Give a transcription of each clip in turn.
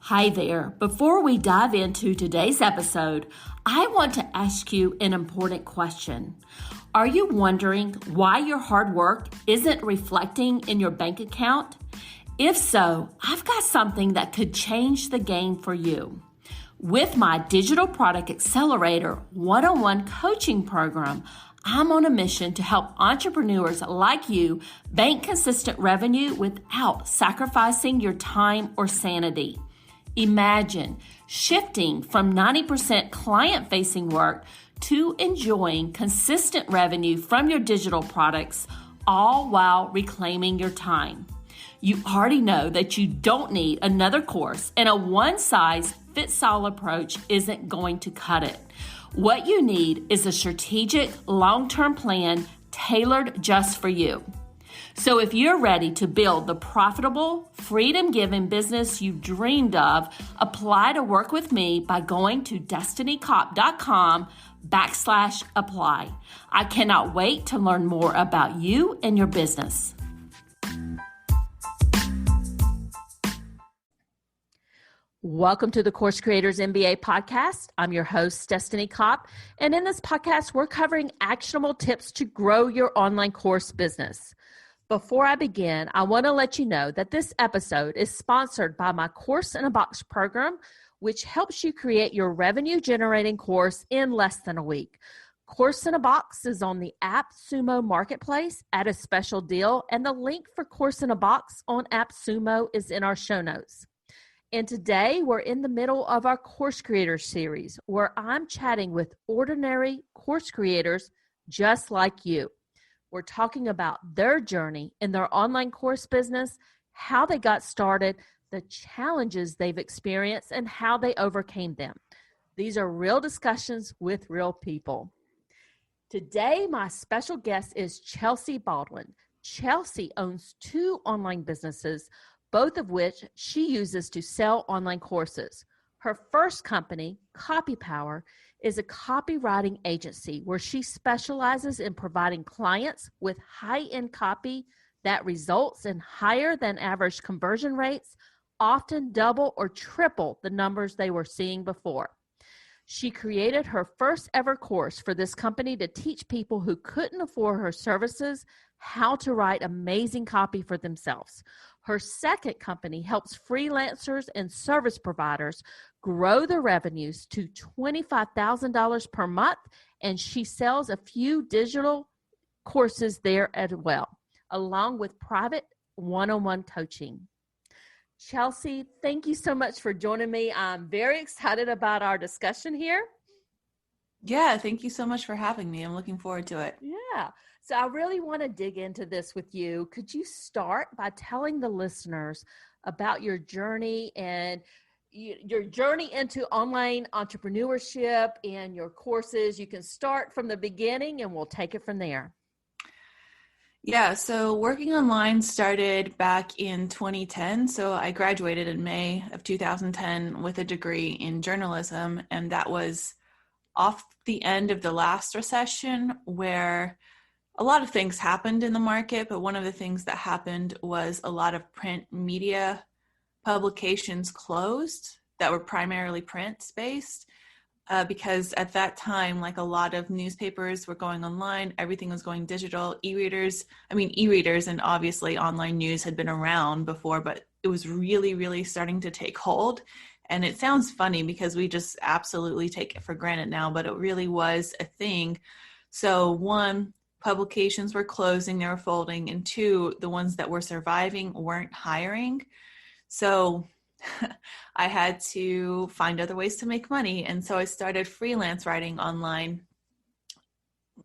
Hi there. Before we dive into today's episode, I want to ask you an important question. Are you wondering why your hard work isn't reflecting in your bank account? If so, I've got something that could change the game for you. With my Digital Product Accelerator one-on-one coaching program, I'm on a mission to help entrepreneurs like you bank consistent revenue without sacrificing your time or sanity. Imagine shifting from 90% client-facing work to enjoying consistent revenue from your digital products, all while reclaiming your time. You already know that you don't need another course, and a one-size-fits-all approach isn't going to cut it. What you need is a strategic, long-term plan tailored just for you. So if you're ready to build the profitable, freedom-giving business you've dreamed of, apply to work with me by going to destinycop.com/apply. I cannot wait to learn more about you and your business. Welcome to the Course Creators MBA podcast. I'm your host, Destiny Cop, and in this podcast, we're covering actionable tips to grow your online course business. Before I begin, I want to let you know that this episode is sponsored by my Course in a Box program, which helps you create your revenue-generating course in less than a week. Course in a Box is on the AppSumo marketplace at a special deal, and the link for Course in a Box on AppSumo is in our show notes. And today, we're in the middle of our Course Creators series, where I'm chatting with ordinary course creators just like you. We're talking about their journey in their online course business, how they got started, the challenges they've experienced, and how they overcame them. These are real discussions with real people. Today, my special guest is Chelsea Baldwin. Chelsea owns 2 online businesses, both of which she uses to sell online courses. Her first company, Copy Power, is a copywriting agency where she specializes in providing clients with high-end copy that results in higher than average conversion rates, often double or triple the numbers they were seeing before. She created her first ever course for this company to teach people who couldn't afford her services how to write amazing copy for themselves. Her second company helps freelancers and service providers grow their revenues to $25,000 per month, and she sells a few digital courses there as well, along with private one-on-one coaching. Chelsea, thank you so much for joining me. I'm very excited about our discussion here. Yeah, thank you so much for having me. I'm looking forward to it. Yeah. So I really want to dig into this with you. Could you start by telling the listeners about your journey and your journey into online entrepreneurship and your courses? You can start from the beginning and we'll take it from there. Yeah, so working online started back in 2010. So I graduated in May of 2010 with a degree in journalism, and that was off the end of the last recession where a lot of things happened in the market, but one of the things that happened was a lot of print media publications closed that were primarily print-based because at that time, like a lot of newspapers were going online, everything was going digital. E-readers and obviously online news had been around before, but it was really, really starting to take hold. And it sounds funny because we just absolutely take it for granted now, but it really was a thing. So 1, publications were closing, they were folding, and 2, the ones that were surviving weren't hiring. So I had to find other ways to make money. And so I started freelance writing online.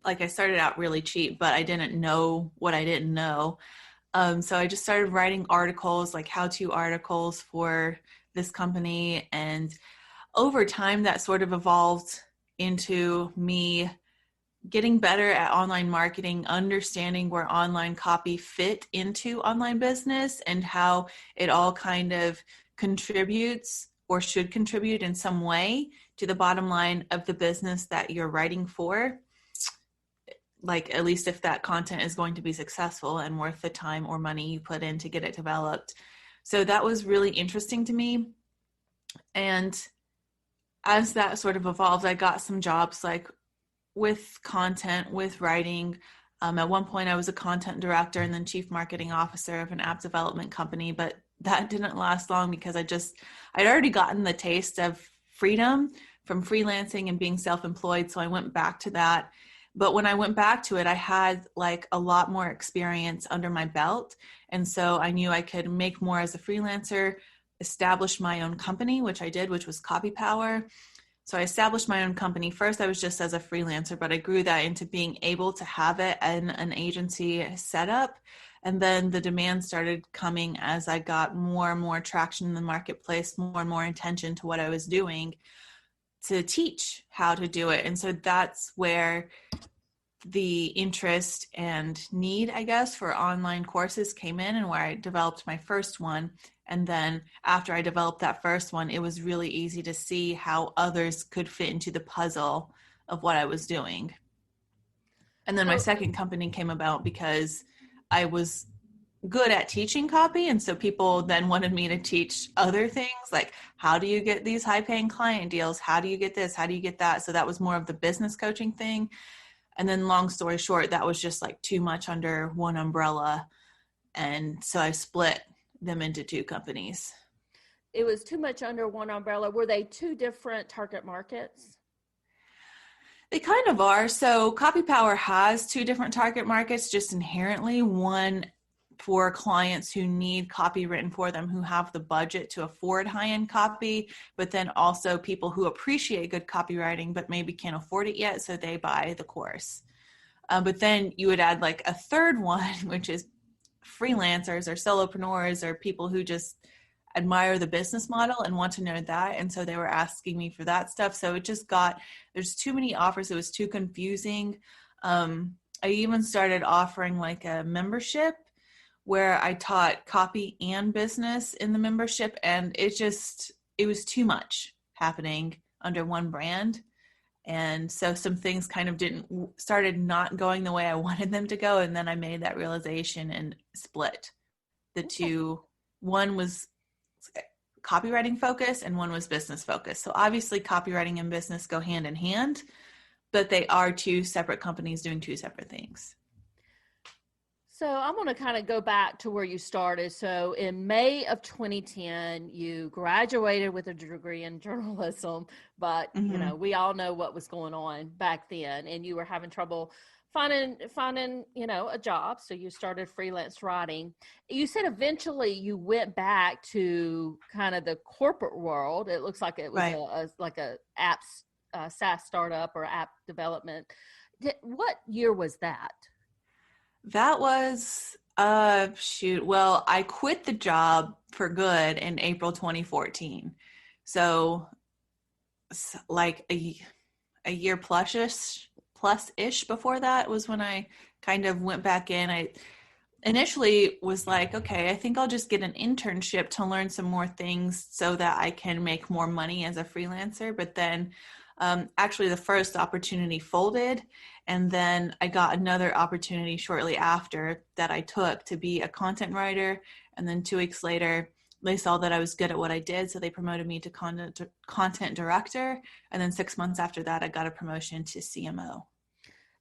Like I started out really cheap, but I didn't know what I didn't know. So I just started writing articles, like how-to articles for this company. And over time, that sort of evolved into me getting better at online marketing, understanding where online copy fit into online business and how it all kind of contributes or should contribute in some way to the bottom line of the business that you're writing for. Like, at least if that content is going to be successful and worth the time or money you put in to get it developed. So that was really interesting to me. And as that sort of evolved, I got some jobs like with content, with writing. At one point I was a content director and then chief marketing officer of an app development company, but that didn't last long because I'd already gotten the taste of freedom from freelancing and being self-employed. So I went back to that. But when I went back to it, I had like a lot more experience under my belt. And so I knew I could make more as a freelancer, establish my own company, which I did, which was Copy Power. So I established my own company. First, I was just as a freelancer, but I grew that into being able to have it in an agency setup. And then the demand started coming as I got more and more traction in the marketplace, more and more attention to what I was doing to teach how to do it. And so that's where the interest and need, I guess, for online courses came in, and where I developed my first one. And then after I developed that first one, it was really easy to see how others could fit into the puzzle of what I was doing. And then my second company came about because I was good at teaching copy. And so people then wanted me to teach other things, like how do you get these high paying client deals? How do you get this? How do you get that? So that was more of the business coaching thing. And then long story short, that was just like too much under one umbrella. And so I split them into two companies. It was too much under one umbrella. Were they two different target markets? They kind of are. So Copy Power has two different target markets just inherently. One for clients who need copy written for them, who have the budget to afford high-end copy, but then also people who appreciate good copywriting but maybe can't afford it yet, so they buy the course. But then you would add like a third one, which is freelancers or solopreneurs or people who just admire the business model and want to know that. And so they were asking me for that stuff. So it just there's too many offers. It was too confusing. I even started offering like a membership where I taught copy and business in the membership. And it was too much happening under one brand. And so some things kind of started not going the way I wanted them to go. And then I made that realization and split the two. One was copywriting focus and one was business focus. So obviously copywriting and business go hand in hand, but they are two separate companies doing two separate things. So I'm going to kind of go back to where you started. So in May of 2010, you graduated with a degree in journalism, but you know, we all know what was going on back then, and you were having trouble finding, you know, a job. So you started freelance writing. You said eventually you went back to kind of the corporate world. It looks like it was like a apps, SaaS startup or app development. What year was that? That was, well, I quit the job for good in April 2014. So like a year plus-ish before that was when I kind of went back in. I initially was like, okay, I think I'll just get an internship to learn some more things so that I can make more money as a freelancer. But then actually the first opportunity folded, and then I got another opportunity shortly after that I took to be a content writer. And then 2 weeks later, they saw that I was good at what I did, so they promoted me to content director. And then 6 months after that, I got a promotion to CMO.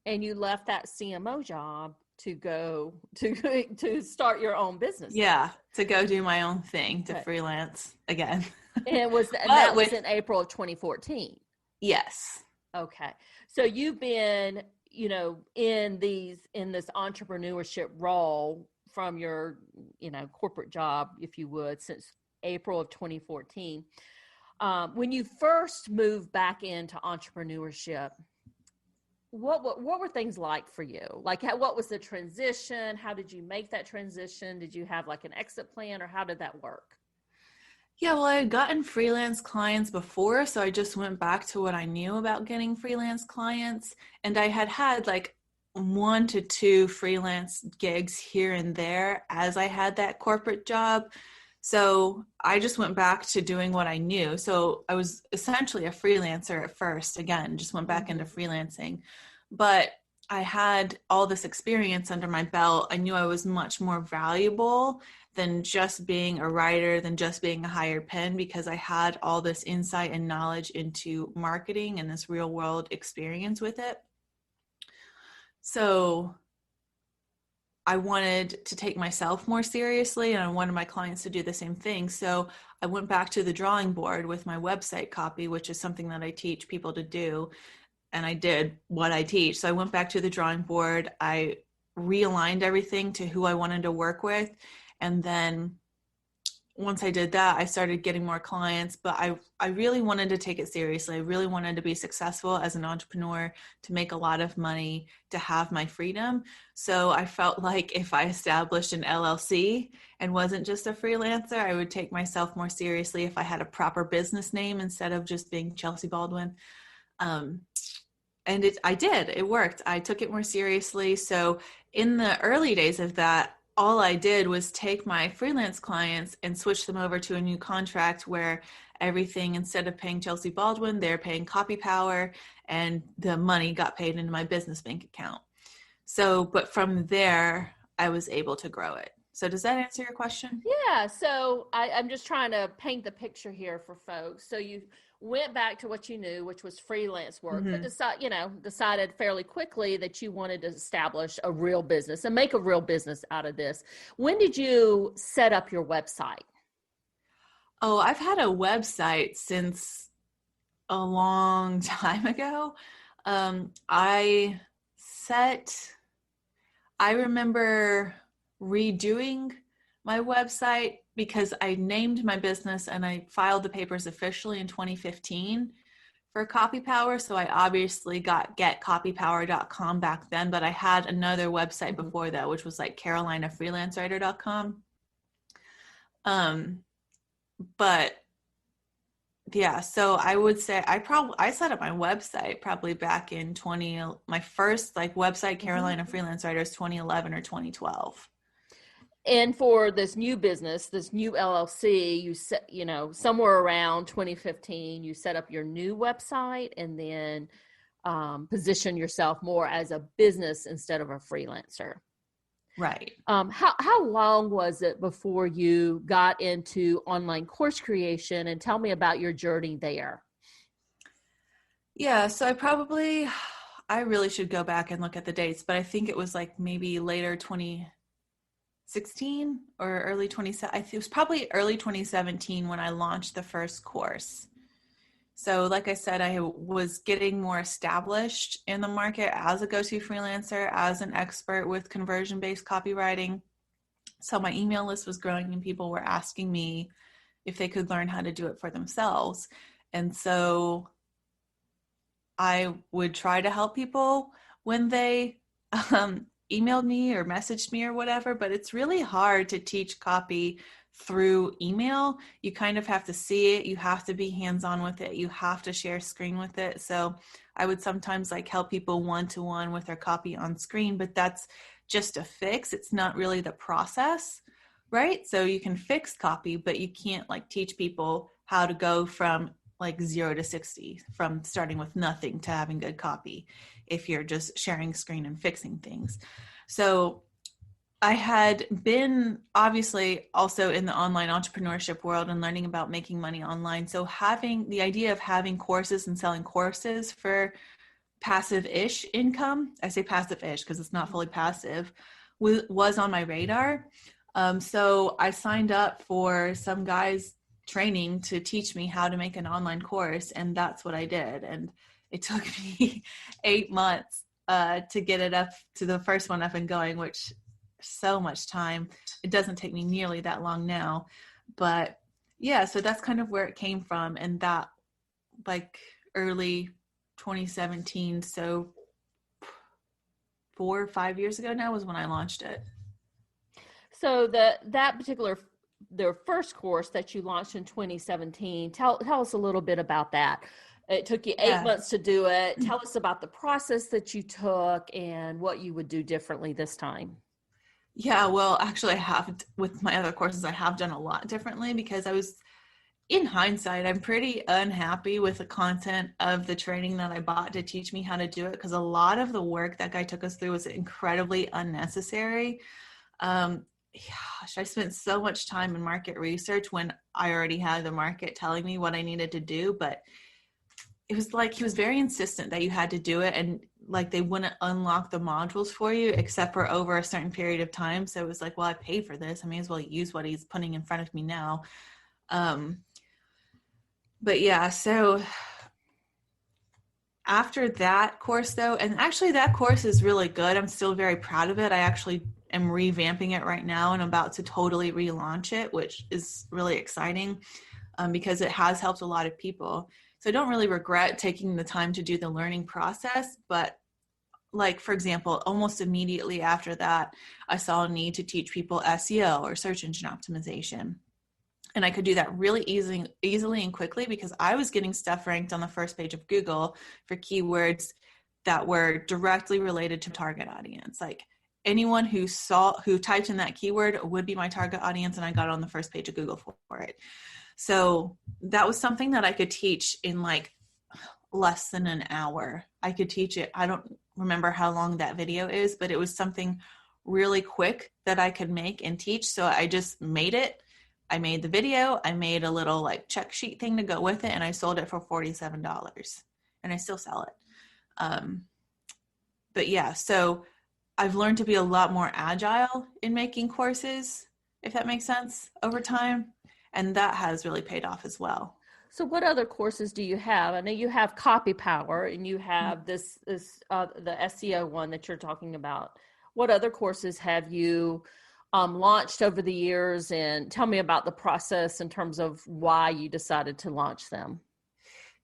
And you left that CMO job to go to start your own business. Yeah, to go do my own thing, to freelance again. And that was in April of 2014. Yes. Okay. So you've been, you know, in this entrepreneurship role from your, you know, corporate job, if you would, since April of 2014. When you first moved back into entrepreneurship, what were things like for you? Like, what was the transition? How did you make that transition? Did you have like an exit plan, or how did that work? Yeah, well, I had gotten freelance clients before, so I just went back to what I knew about getting freelance clients. And I had like 1 to 2 freelance gigs here and there as I had that corporate job. So I just went back to doing what I knew. So I was essentially a freelancer at first, again, just went back into freelancing. But I had all this experience under my belt. I knew I was much more valuable than just being a writer, than just being a hired pen, because I had all this insight and knowledge into marketing and this real world experience with it. So I wanted to take myself more seriously, and I wanted my clients to do the same thing. So I went back to the drawing board with my website copy, which is something that I teach people to do. And I did what I teach. So I went back to the drawing board. I realigned everything to who I wanted to work with. And then once I did that, I started getting more clients, but I really wanted to take it seriously. I really wanted to be successful as an entrepreneur, to make a lot of money, to have my freedom. So I felt like if I established an LLC and wasn't just a freelancer, I would take myself more seriously if I had a proper business name instead of just being Chelsea Baldwin. And I did, it worked. I took it more seriously. So in the early days of that, all I did was take my freelance clients and switch them over to a new contract where everything, instead of paying Chelsea Baldwin, they're paying Copy Power, and the money got paid into my business bank account. So, but from there, I was able to grow it. So does that answer your question? Yeah. So I'm just trying to paint the picture here for folks. So you went back to what you knew, which was freelance work, but decided fairly quickly that you wanted to establish a real business and make a real business out of this. When did you set up your website? Oh, I've had a website since a long time ago. I remember redoing my website because I named my business and I filed the papers officially in 2015 for Copy Power. So I obviously got getcopypower.com back then, but I had another website before that, which was like carolinafreelancewriter.com. But yeah, so I would say I set up my website probably back in my first like website, Carolina Freelance Writers, 2011 or 2012. And for this new business, this new LLC, you set, somewhere around 2015, you set up your new website and then position yourself more as a business instead of a freelancer. Right. How long was it before you got into online course creation? And tell me about your journey there. Yeah, so I really should go back and look at the dates, but I think it was like maybe later 2016 or early 2017. It was probably early 2017 when I launched the first course. So like I said, I was getting more established in the market as a go-to freelancer, as an expert with conversion-based copywriting. So my email list was growing and people were asking me if they could learn how to do it for themselves. And so I would try to help people when they emailed me or messaged me or whatever, but it's really hard to teach copy through email. You kind of have to see it. You have to be hands-on with it. You have to share screen with it. So I would sometimes like help people one-to-one with their copy on screen, but that's just a fix. It's not really the process, right? So you can fix copy, but you can't like teach people how to go from like 0 to 60, from starting with nothing to having good copy if you're just sharing screen and fixing things. So I had been obviously also in the online entrepreneurship world and learning about making money online. So having the idea of having courses and selling courses for passive-ish income, I say passive-ish because it's not fully passive, was on my radar. So I signed up for some guy's training to teach me how to make an online course, and that's what I did. And it took me 8 months to get it up to the first one up and going, which so much time. It doesn't take me nearly that long now, but yeah, so that's kind of where it came from. And that like early 2017, so 4 or 5 years ago now was when I launched it. So their first course that you launched in 2017, tell us a little bit about that. It took you 8 months to do it. Tell us about the process that you took and what you would do differently this time. Yeah, well, actually I have, with my other courses, I have done a lot differently because in hindsight, I'm pretty unhappy with the content of the training that I bought to teach me how to do it, because a lot of the work that guy took us through was incredibly unnecessary. gosh, I spent so much time in market research when I already had the market telling me what I needed to do. But it was like he was very insistent that you had to do it, and like they wouldn't unlock the modules for you except for over a certain period of time. So it was like, well, I paid for this, I may as well use what he's putting in front of me now. But yeah, so after that course though, and actually that course is really good, I'm still very proud of it. I actually am revamping it right now and I'm about to totally relaunch it, which is really exciting because it has helped a lot of people. So I don't really regret taking the time to do the learning process, but like, for example, almost immediately after that, I saw a need to teach people SEO or search engine optimization. And I could do that really easily and quickly because I was getting stuff ranked on the first page of Google for keywords that were directly related to target audience. Like anyone who typed in that keyword would be my target audience, and I got on the first page of Google for it. So that was something that I could teach in like less than an hour. I could teach it. I don't remember how long that video is, but it was something really quick that I could make and teach. So I just made it. I made the video. I made a little like check sheet thing to go with it, and I sold it for $47, and I still sell it. But yeah, so I've learned to be a lot more agile in making courses, if that makes sense, over time. And that has really paid off as well. So what other courses do you have? I know you have Copy Power and you have the SEO one that you're talking about. What other courses have you launched over the years? And tell me about the process in terms of why you decided to launch them.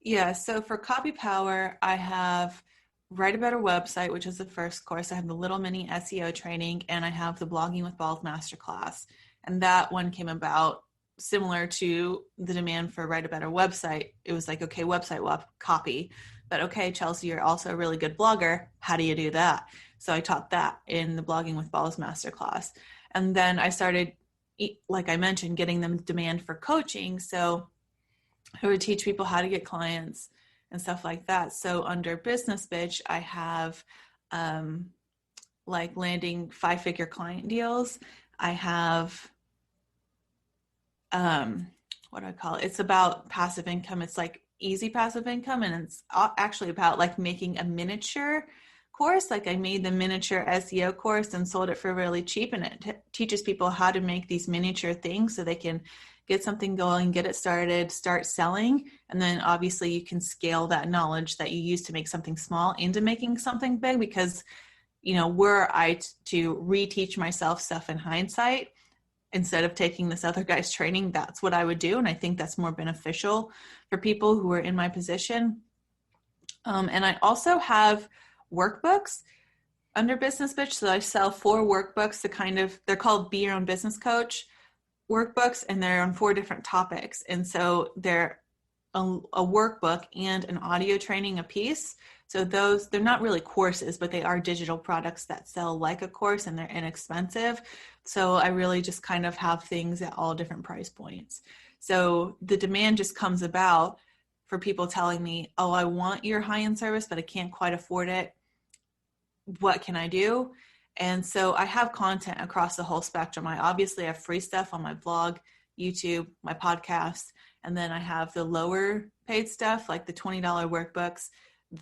Yeah, so for Copy Power, I have Write a Better Website, which is the first course. I have the little mini SEO training, and I have the Blogging with Balls Masterclass. And that one came about similar to the demand for Write a Better Website. It was like, okay, website copy, but okay, Chelsea, you're also a really good blogger. How do you do that? So I taught that in the Blogging with Balls Masterclass. And then I started, like I mentioned, getting them demand for coaching. So I would teach people how to get clients and stuff like that. So under Business Bitch, I have like landing 5-figure client deals. I have what do I call it? It's about passive income. It's like easy passive income. And it's actually about like making a miniature course. Like I made the miniature SEO course and sold it for really cheap. And it teaches people how to make these miniature things so they can get something going, get it started, start selling. And then obviously you can scale that knowledge that you use to make something small into making something big, because, you know, were I to reteach myself stuff in hindsight, instead of taking this other guy's training, that's what I would do. And I think that's more beneficial for people who are in my position. And I also have workbooks under Business Bitch. So I sell 4 workbooks they're called Be Your Own Business Coach workbooks, and they're on 4 different topics. And so they're a workbook and an audio training a piece. So they're not really courses, but they are digital products that sell like a course, and they're inexpensive. So I really just kind of have things at all different price points. So the demand just comes about for people telling me, oh, I want your high-end service, but I can't quite afford it. What can I do? And so I have content across the whole spectrum. I obviously have free stuff on my blog, YouTube, my podcast, and then I have the lower paid stuff like the $20 workbooks,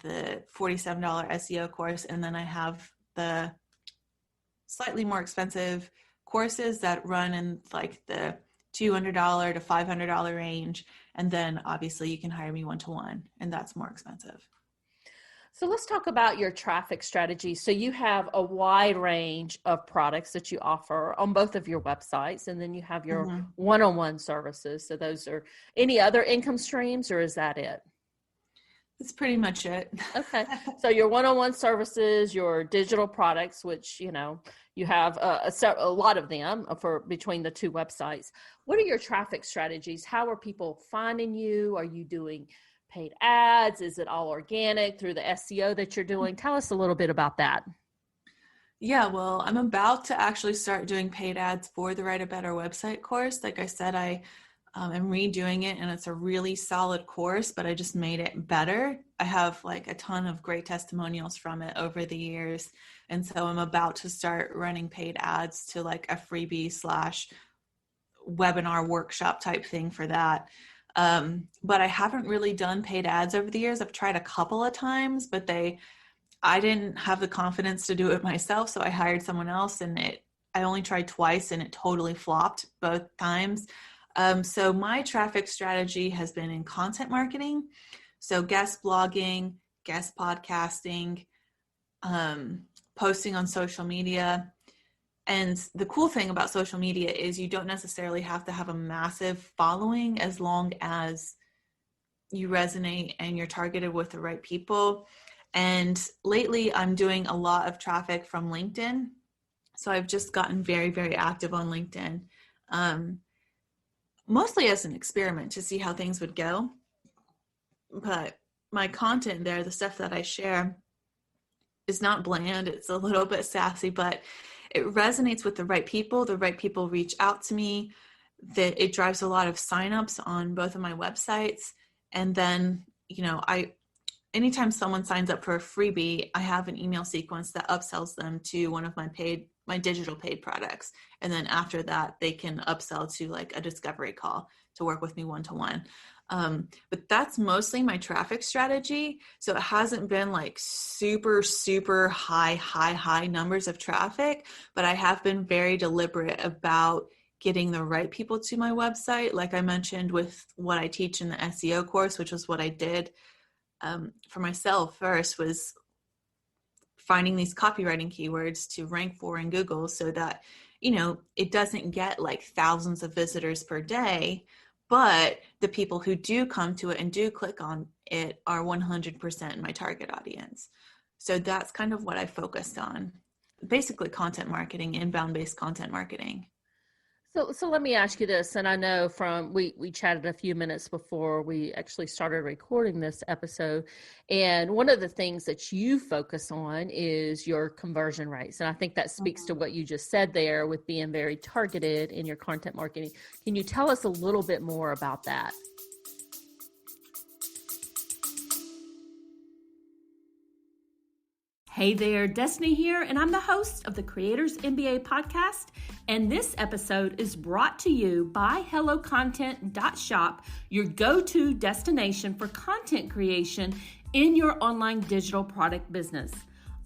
the $47 SEO course, and then I have the slightly more expensive courses that run in like the $200 to $500 range. And then obviously you can hire me one-to-one, and that's more expensive. So let's talk about your traffic strategy. So you have a wide range of products that you offer on both of your websites, and then you have your one-on-one services. So those are any other income streams, or is that it? That's pretty much it. Okay. So your one-on-one services, your digital products, which, you know, you have a lot of them for between the 2 websites. What are your traffic strategies? How are people finding you? Are you doing paid ads? Is it all organic through the SEO that you're doing? Tell us a little bit about that. Yeah, well, I'm about to actually start doing paid ads for the Write a Better Website course. Like I said, I I'm redoing it, and it's a really solid course, but I just made it better. I have like a ton of great testimonials from it over the years. And so I'm about to start running paid ads to like a freebie / webinar workshop type thing for that. But I haven't really done paid ads over the years. I've tried a couple of times, but I didn't have the confidence to do it myself. So I hired someone else, and I only tried twice and it totally flopped both times. So my traffic strategy has been in content marketing. So guest blogging, guest podcasting, posting on social media. And the cool thing about social media is you don't necessarily have to have a massive following as long as you resonate and you're targeted with the right people. And lately I'm doing a lot of traffic from LinkedIn. So I've just gotten very, very active on LinkedIn. Mostly as an experiment to see how things would go. But my content there, the stuff that I share, is not bland. It's a little bit sassy, but it resonates with the right people. The right people reach out to me. That it drives a lot of signups on both of my websites. And then, anytime someone signs up for a freebie, I have an email sequence that upsells them to one of my digital paid products. And then after that, they can upsell to like a discovery call to work with me one-to-one. But that's mostly my traffic strategy. So it hasn't been like super, super high numbers of traffic, but I have been very deliberate about getting the right people to my website. Like I mentioned with what I teach in the SEO course, which was what I did for myself first, was finding these copywriting keywords to rank for in Google so that, it doesn't get like thousands of visitors per day, but the people who do come to it and do click on it are 100% my target audience. So that's kind of what I focused on. Basically content marketing, inbound based content marketing. So let me ask you this, and I know we chatted a few minutes before we actually started recording this episode, and one of the things that you focus on is your conversion rates, and I think that speaks to what you just said there with being very targeted in your content marketing. Can you tell us a little bit more about that? Hey there, Destiny here, and I'm the host of the Creators MBA podcast. And this episode is brought to you by HelloContent.shop, your go-to destination for content creation in your online digital product business.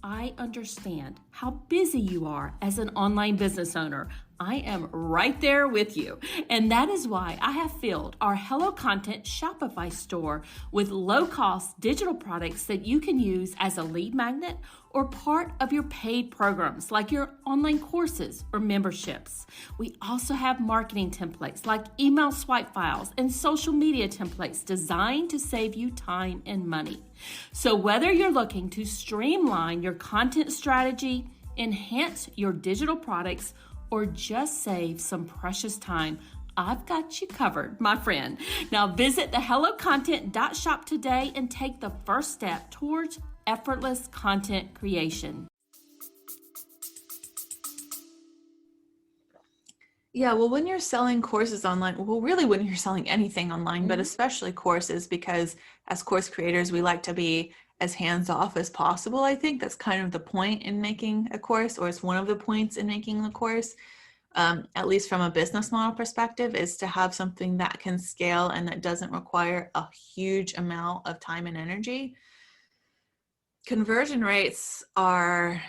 I understand how busy you are as an online business owner. I am right there with you. And that is why I have filled our Hello Content Shopify store with low-cost digital products that you can use as a lead magnet or part of your paid programs like your online courses or memberships. We also have marketing templates like email swipe files and social media templates designed to save you time and money. So whether you're looking to streamline your content strategy, enhance your digital products, or just save some precious time, I've got you covered, my friend. Now visit the HelloContent.shop today and take the first step towards effortless content creation. Yeah, well, when you're selling courses online, well, really when you're selling anything online, but especially courses, because as course creators, we like to be as hands-off as possible. I think that's kind of the point in making a course, or it's one of the points in making the course, at least from a business model perspective, is to have something that can scale and that doesn't require a huge amount of time and energy. Conversion rates are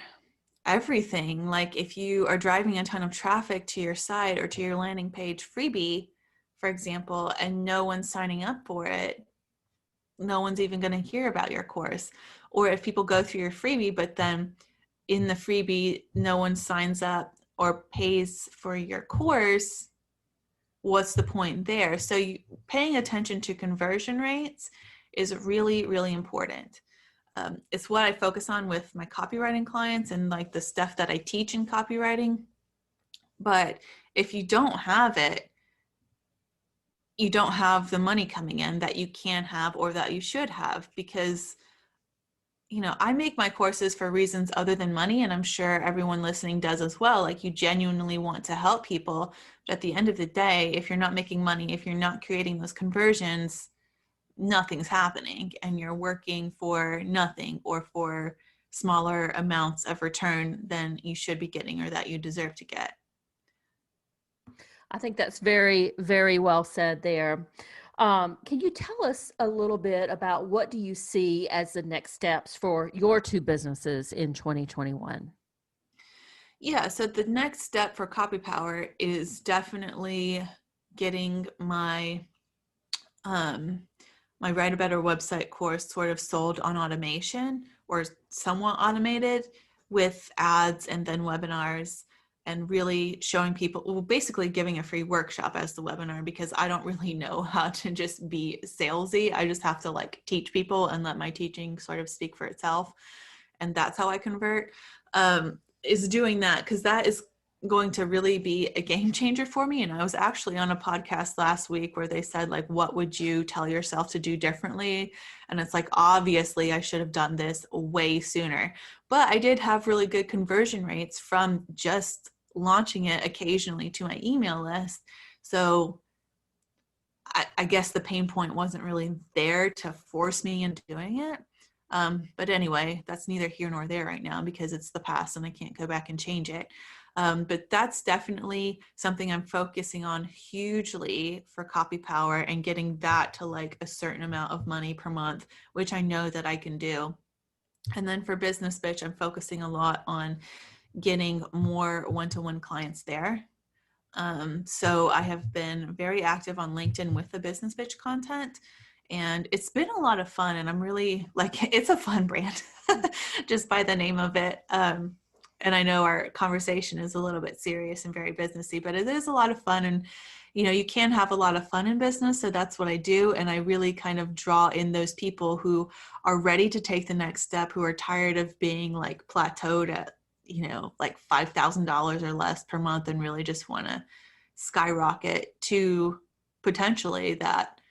everything. Like if you are driving a ton of traffic to your site or to your landing page freebie, for example, and no one's signing up for it, no one's even going to hear about your course. Or if people go through your freebie, but then in the freebie, no one signs up or pays for your course, what's the point there? So paying attention to conversion rates is really, really important. It's what I focus on with my copywriting clients and like the stuff that I teach in copywriting. But if you don't have it, you don't have the money coming in that you can have or that you should have, because I make my courses for reasons other than money, and I'm sure everyone listening does as well. Like, you genuinely want to help people. But at the end of the day, if you're not making money, if you're not creating those conversions, nothing's happening, and you're working for nothing or for smaller amounts of return than you should be getting or that you deserve to get. I think that's very, very well said there. Can you tell us a little bit about what do you see as the next steps for your two businesses in 2021? Yeah, so the next step for Copy Power is definitely getting my my Write a Better website course sort of sold on automation or somewhat automated with ads and then webinars, and really showing people, well, basically giving a free workshop as the webinar, because I don't really know how to just be salesy. I just have to like teach people and let my teaching sort of speak for itself. And that's how I convert, is doing that, because that is going to really be a game changer for me. And I was actually on a podcast last week where they said, like, what would you tell yourself to do differently? And it's like, obviously I should have done this way sooner, but I did have really good conversion rates from just launching it occasionally to my email list. So I guess the pain point wasn't really there to force me into doing it. But anyway, that's neither here nor there right now, because it's the past and I can't go back and change it. But that's definitely something I'm focusing on hugely for Copy Power, and getting that to like a certain amount of money per month, which I know that I can do. And then for Business Bitch, I'm focusing a lot on getting more one-to-one clients there. So I have been very active on LinkedIn with the Business Bitch content, and it's been a lot of fun, and I'm really like, it's a fun brand just by the name of it. And I know our conversation is a little bit serious and very businessy, but it is a lot of fun. And, you can have a lot of fun in business. So that's what I do. And I really kind of draw in those people who are ready to take the next step, who are tired of being like plateaued at, like $5,000 or less per month, and really just want to skyrocket to potentially that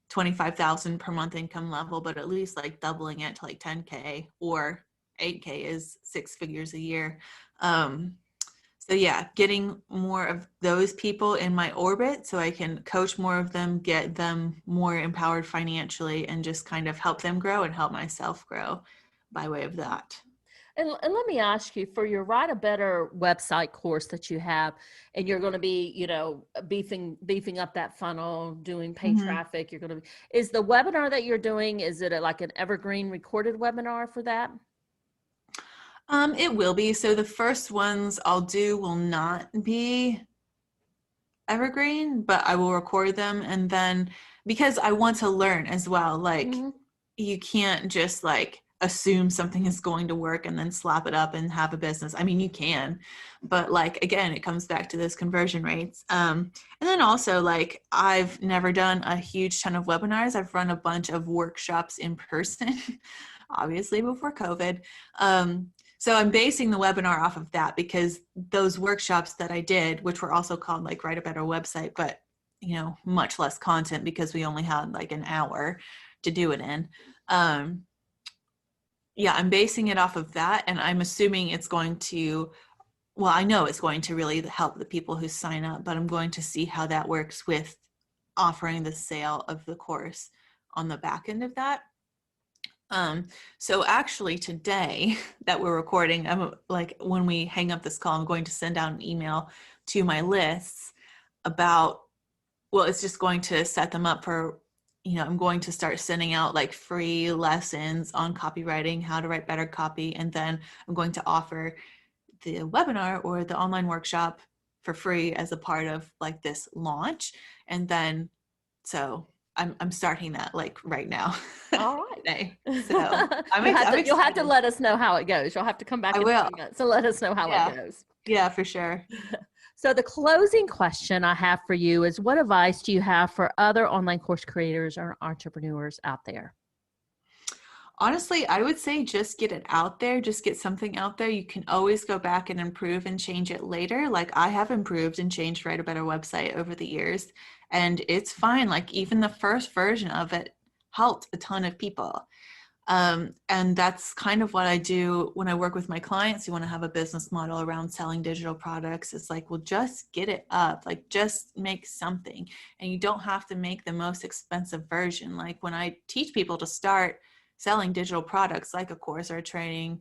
25,000 per month income level, but at least like doubling it to like 10K, or 8K is 6 figures a year. So yeah, getting more of those people in my orbit so I can coach more of them, get them more empowered financially, and just kind of help them grow and help myself grow by way of that. And let me ask you, for your Write a Better website course that you have, and you're going to be, beefing up that funnel, doing paid traffic, you're going to be, is the webinar that you're doing, is it like an evergreen recorded webinar for that? It will be. So the first ones I'll do will not be evergreen, but I will record them. And then, because I want to learn as well, like you can't just like assume something is going to work and then slap it up and have a business. I mean, you can, but like, again, it comes back to those conversion rates. And then also, like, I've never done a huge ton of webinars. I've run a bunch of workshops in person, obviously before COVID. So I'm basing the webinar off of that, because those workshops that I did, which were also called like Write a Better website, but much less content because we only had like an hour to do it in. Yeah, I'm basing it off of that, and I'm assuming it's going to, well, I know it's going to really help the people who sign up, but I'm going to see how that works with offering the sale of the course on the back end of that. So actually today that we're recording, I'm like, when we hang up this call, I'm going to send out an email to my lists about, well, it's just going to set them up for, I'm going to start sending out like free lessons on copywriting, how to write better copy. And then I'm going to offer the webinar or the online workshop for free as a part of like this launch. And then, so I'm starting that like right now. All right. Today. So you'll have to let us know how it goes. You'll have to come back in a few minutes to let us know how it goes. Yeah, for sure. So the closing question I have for you is, what advice do you have for other online course creators or entrepreneurs out there? Honestly, I would say just get it out there. Just get something out there. You can always go back and improve and change it later. Like I have improved and changed Write a Better website over the years, and it's fine. Like even the first version of it helped a ton of people. And that's kind of what I do when I work with my clients. You want to have a business model around selling digital products. It's like, well, just get it up, like just make something. And you don't have to make the most expensive version. Like when I teach people to start selling digital products, like a course or a training,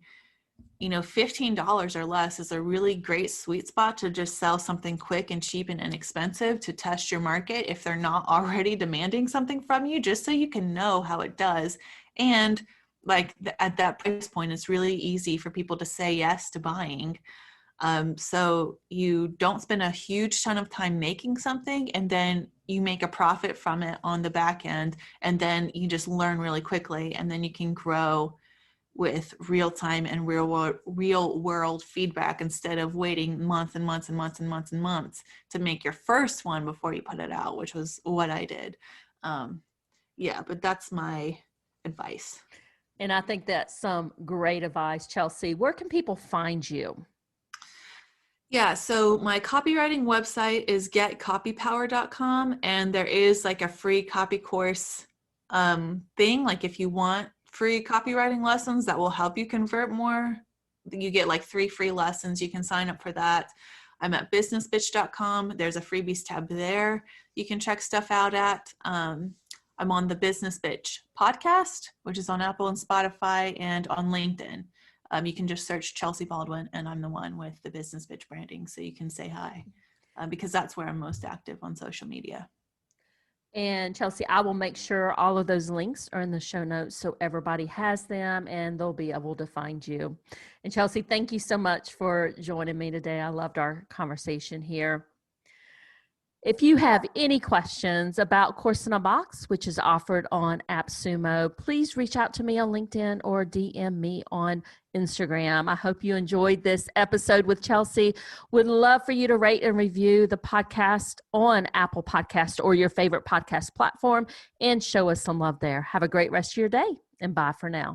$15 or less is a really great sweet spot to just sell something quick and cheap and inexpensive to test your market if they're not already demanding something from you, just so you can know how it does. And like at that price point, it's really easy for people to say yes to buying. So you don't spend a huge ton of time making something, and then you make a profit from it on the back end, and then you just learn really quickly, and then you can grow with real time and real world feedback instead of waiting months and months and months and months and months to make your first one before you put it out, which was what I did. But that's my advice. And I think that's some great advice, Chelsea. Where can people find you? Yeah, so my copywriting website is getcopypower.com, and there is like a free copy course thing. Like if you want free copywriting lessons that will help you convert more, you get like 3 free lessons. You can sign up for that. I'm at businessbitch.com. There's a freebies tab there you can check stuff out at. I'm on the Business Bitch podcast, which is on Apple and Spotify and on LinkedIn. You can just search Chelsea Baldwin, and I'm the one with the Business Bitch branding, so you can say hi, because that's where I'm most active on social media. And Chelsea, I will make sure all of those links are in the show notes so everybody has them and they'll be able to find you. And Chelsea, thank you so much for joining me today. I loved our conversation here. If you have any questions about Course in a Box, which is offered on AppSumo, please reach out to me on LinkedIn or DM me on Instagram. I hope you enjoyed this episode with Chelsea. Would love for you to rate and review the podcast on Apple Podcast or your favorite podcast platform and show us some love there. Have a great rest of your day, and bye for now.